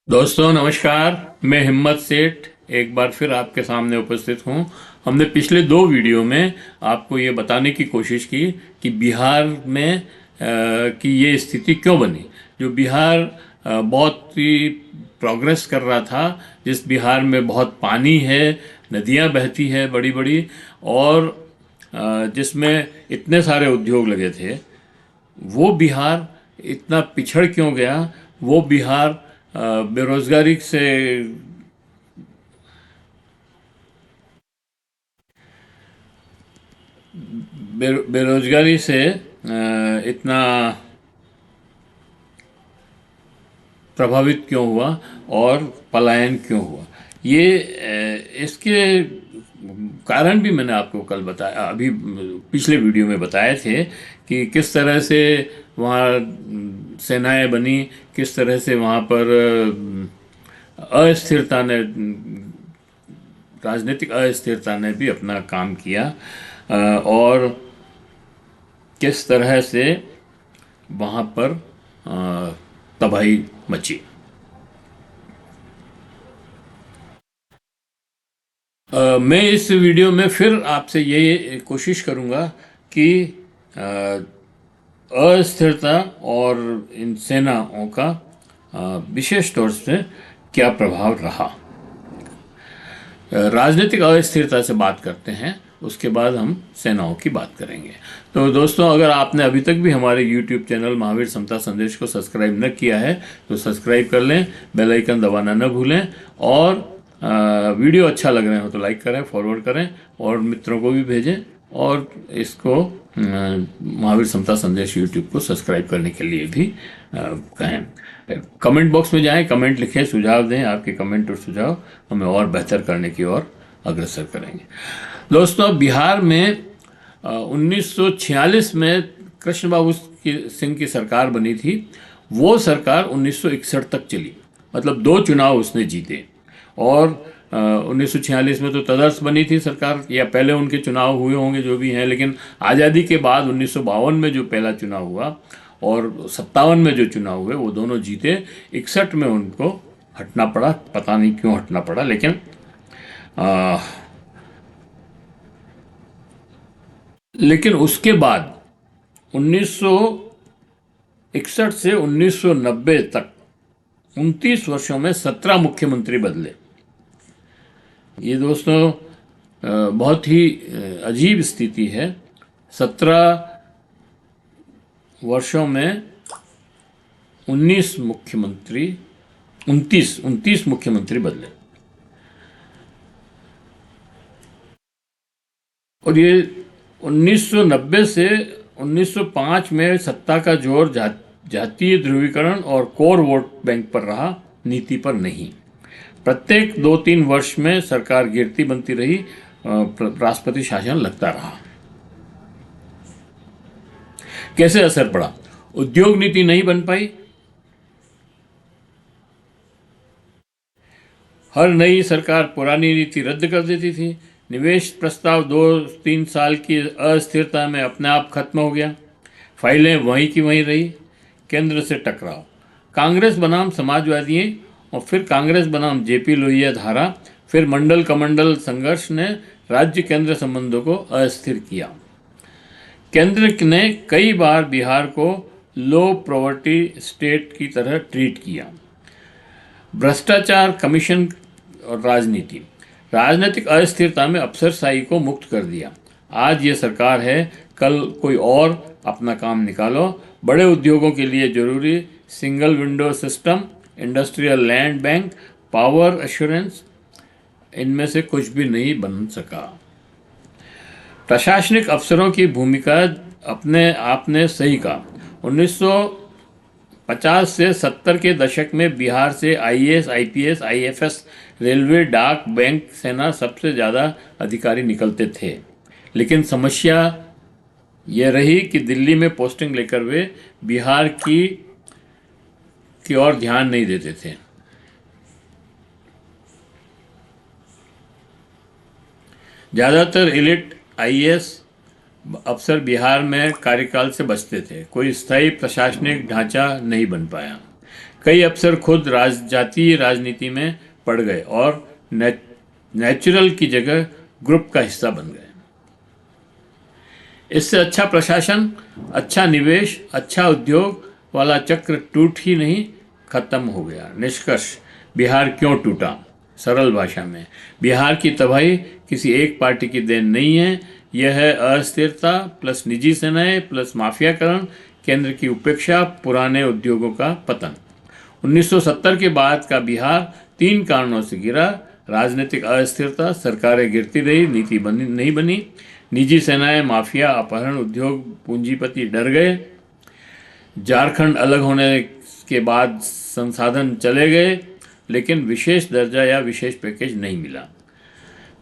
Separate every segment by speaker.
Speaker 1: दोस्तों नमस्कार। मैं हिम्मत सेठ एक बार फिर आपके सामने उपस्थित हूँ। हमने पिछले दो वीडियो में आपको ये बताने की कोशिश की कि बिहार में की ये स्थिति क्यों बनी। जो बिहार बहुत ही प्रोग्रेस कर रहा था, जिस बिहार में बहुत पानी है, नदियाँ बहती है बड़ी बड़ी, और जिसमें इतने सारे उद्योग लगे थे, वो बिहार इतना पिछड़ क्यों गया। वो बिहार बेरोजगारी से बेरोजगारी से इतना प्रभावित क्यों हुआ और पलायन क्यों हुआ। ये इसके कारण भी मैंने आपको कल बताया, अभी पिछले वीडियो में बताए थे कि किस तरह से वहाँ सेनाएं बनी, किस तरह से वहाँ पर अस्थिरता ने, राजनीतिक अस्थिरता ने भी अपना काम किया, और किस तरह से वहाँ पर तबाही मची। मैं इस वीडियो में फिर आपसे ये कोशिश करूँगा कि अस्थिरता और इन सेनाओं का विशेष तौर से क्या प्रभाव रहा। राजनीतिक अस्थिरता से बात करते हैं, उसके बाद हम सेनाओं की बात करेंगे। तो दोस्तों, अगर आपने अभी तक भी हमारे YouTube चैनल महावीर समता संदेश को सब्सक्राइब न किया है तो सब्सक्राइब कर लें, बेल आइकन दबाना न भूलें, और वीडियो अच्छा लग रहे हो तो लाइक करें, फॉरवर्ड करें और मित्रों को भी भेजें, और इसको महावीर समता संदेश YouTube को सब्सक्राइब करने के लिए भी कहें। कमेंट बॉक्स में जाएं, कमेंट लिखें, सुझाव दें। आपके कमेंट और सुझाव हमें और बेहतर करने की ओर अग्रसर करेंगे। दोस्तों, बिहार में 1946 में कृष्ण बाबू सिंह की सरकार बनी थी। वो सरकार 1961 तक चली, मतलब दो चुनाव उसने जीते। और 1946 में तो तदर्स बनी थी सरकार, या पहले उनके चुनाव हुए होंगे जो भी हैं, लेकिन आज़ादी के बाद 1952 में जो पहला चुनाव हुआ और 57 में जो चुनाव हुए, वो दोनों जीते। 61 में उनको हटना पड़ा, पता नहीं क्यों हटना पड़ा, लेकिन आ, लेकिन उसके बाद 1961 से 1990 तक 29 वर्षों में 17 मुख्यमंत्री बदले। ये दोस्तों बहुत ही अजीब स्थिति है। 17 वर्षों में 29 मुख्यमंत्री बदले। और ये 1990 से 1905 में सत्ता का जोर जातीय ध्रुवीकरण और कोर वोट बैंक पर रहा, नीति पर नहीं। प्रत्येक 2-3 वर्ष में सरकार गिरती बनती रही, राष्ट्रपति शासन लगता रहा। कैसे असर पड़ा? उद्योग नीति नहीं बन पाई। हर नई सरकार पुरानी नीति रद्द कर देती थी। निवेश प्रस्ताव 2-3 साल की अस्थिरता में अपने आप खत्म हो गया। फाइलें वहीं की वहीं रही। केंद्र से टकराव, कांग्रेस बनाम समाजवादी और फिर कांग्रेस बनाम जेपी लोहिया धारा, फिर मंडल कमंडल संघर्ष ने राज्य केंद्र संबंधों को अस्थिर किया। केंद्र ने कई बार बिहार को लो पॉवर्टी स्टेट की तरह ट्रीट किया। भ्रष्टाचार, कमीशन और राजनीति, राजनीतिक अस्थिरता में अफसरशाही को मुक्त कर दिया। आज ये सरकार है, कल कोई और, अपना काम निकालो। बड़े उद्योगों के लिए जरूरी single window system, industrial land bank, power assurance, इनमें से कुछ भी नहीं बन सका। प्रशासनिक अफसरों की भूमिका अपने आपने सही कहा। 1950 से 70 के दशक में बिहार से आईएएस, आईपीएस, आईएफएस, रेलवे, डाक, बैंक, सेना सबसे ज़्यादा अधिकारी निकलते थे। लेकिन समस्या यह रही कि दिल्ली में पोस्टिंग लेकर वे बिहार की ओर ध्यान नहीं देते थे। ज़्यादातर एलिट आईएएस अफसर बिहार में कार्यकाल से बचते थे। कोई स्थायी प्रशासनिक ढांचा नहीं बन पाया। कई अफसर खुद जातीय राजनीति में पड़ गए और नेचुरल की जगह ग्रुप का हिस्सा बन गए। इससे अच्छा प्रशासन, अच्छा निवेश, अच्छा उद्योग वाला चक्र टूट ही नहीं, खत्म हो गया। निष्कर्ष, बिहार क्यों टूटा? सरल भाषा में, बिहार की तबाही किसी एक पार्टी की देन नहीं है। यह है अस्थिरता प्लस निजी सेनाएं प्लस माफियाकरण, केंद्र की उपेक्षा, पुराने उद्योगों का पतन। 1970 के बाद का बिहार 3 कारणों से गिरा: राजनीतिक अस्थिरता, सरकारें गिरती रही, नीति नहीं बनी; निजी सेनाएं, माफिया, अपहरण, उद्योग, पूंजीपति डर गए; झारखंड अलग होने के बाद संसाधन चले गए लेकिन विशेष दर्जा या विशेष पैकेज नहीं मिला।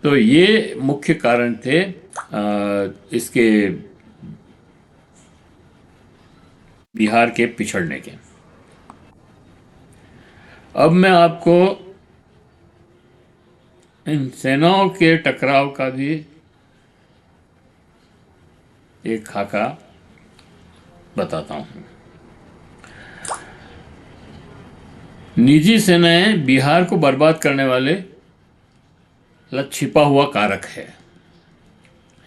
Speaker 1: तो ये मुख्य कारण थे इसके बिहार के पिछड़ने के। अब मैं आपको इन सेनाओं के टकराव का भी एक खाका बताता हूं। निजी सेनाएं बिहार को बर्बाद करने वाले छिपा हुआ कारक है।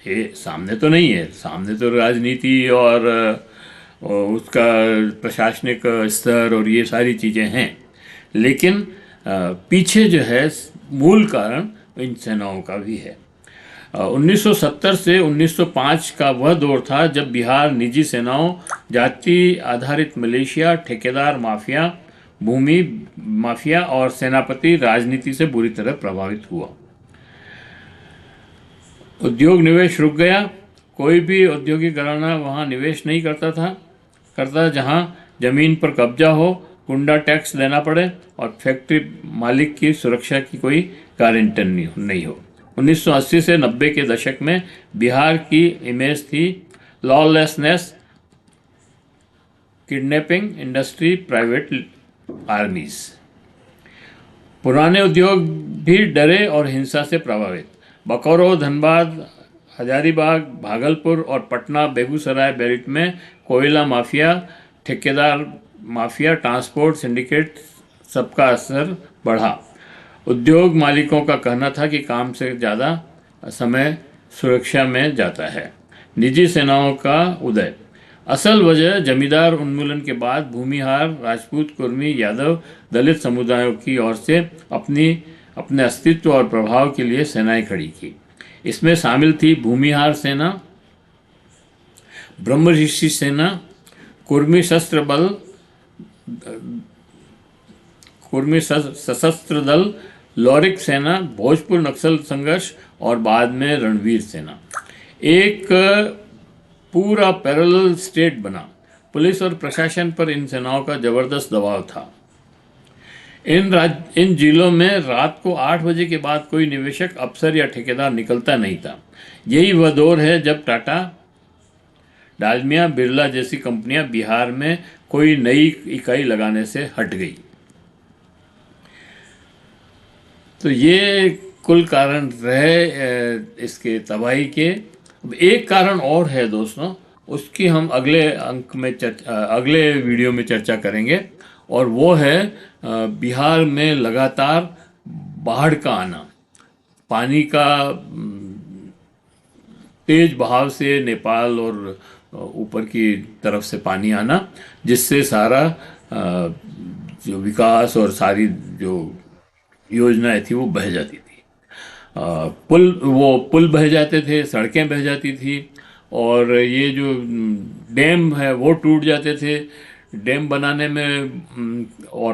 Speaker 1: ये सामने तो नहीं है, सामने तो राजनीति और उसका प्रशासनिक स्तर और ये सारी चीज़ें हैं, लेकिन पीछे जो है मूल कारण इन सेनाओं का भी है। 1970 से 1905 का वह दौर था जब बिहार निजी सेनाओं, जाति आधारित मिलिशिया, ठेकेदार माफिया, भूमि माफिया और सेनापति राजनीति से बुरी तरह प्रभावित हुआ। उद्योग निवेश रुक गया। कोई भी औद्योगिक घराना वहाँ निवेश नहीं करता जहाँ जमीन पर कब्जा हो, गुंडा टैक्स देना पड़े और फैक्ट्री मालिक की सुरक्षा की कोई गारंटी नहीं हो। 1980 से 90 के दशक में बिहार की इमेज थी लॉलेसनेस, किडनैपिंग, इंडस्ट्री, प्राइवेट आर्मीज। पुराने उद्योग भी डरे और हिंसा से प्रभावित। बोकारो, धनबाद, हजारीबाग, भागलपुर और पटना, बेगूसराय बेल्ट में कोयला माफिया, ठेकेदार माफिया, ट्रांसपोर्ट सिंडिकेट, सबका असर बढ़ा। उद्योग मालिकों का कहना था कि काम से ज़्यादा समय सुरक्षा में जाता है। निजी सेनाओं का उदय। असल वजह जमींदार उन्मूलन के बाद भूमिहार, राजपूत, कुर्मी, यादव, दलित समुदायों की ओर से अपने अस्तित्व और प्रभाव के लिए सेनाएं खड़ी की। इसमें शामिल थी भूमिहार सेना, ब्रह्मऋषि सेना, कुर्मी सशस्त्र दल, लौरिक सेना, भोजपुर नक्सल संघर्ष और बाद में रणवीर सेना। एक पूरा पैरेलल स्टेट बना। पुलिस और प्रशासन पर इन सेनाओं का जबरदस्त दबाव था। इन जिलों में रात को 8 बजे के बाद कोई निवेशक, अफसर या ठेकेदार निकलता नहीं था। यही वह दौर है जब टाटा, डालमिया, बिरला जैसी कंपनियां बिहार में कोई नई इकाई लगाने से हट गई। तो ये कुल कारण रहे इसके तबाही के। एक कारण और है दोस्तों, उसकी हम अगले वीडियो में चर्चा करेंगे, और वो है बिहार में लगातार बाढ़ का आना, पानी का तेज बहाव से नेपाल और ऊपर की तरफ से पानी आना, जिससे सारा जो विकास और सारी जो योजनाएं थी वो बह जाती थी। पुल बह जाते थे, सड़कें बह जाती थी, और ये जो डैम है वो टूट जाते थे। डैम बनाने में और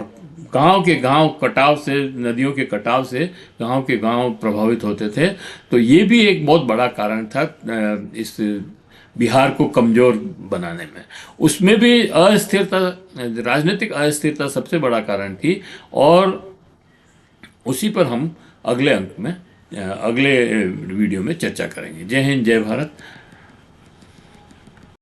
Speaker 1: गांव के गांव कटाव से, नदियों के कटाव से गांव के गांव प्रभावित होते थे। तो ये भी एक बहुत बड़ा कारण था इस बिहार को कमज़ोर बनाने में। उसमें भी अस्थिरता, राजनीतिक अस्थिरता सबसे बड़ा कारण थी, और उसी पर हम अगले वीडियो में चर्चा करेंगे। जय हिंद, जय भारत।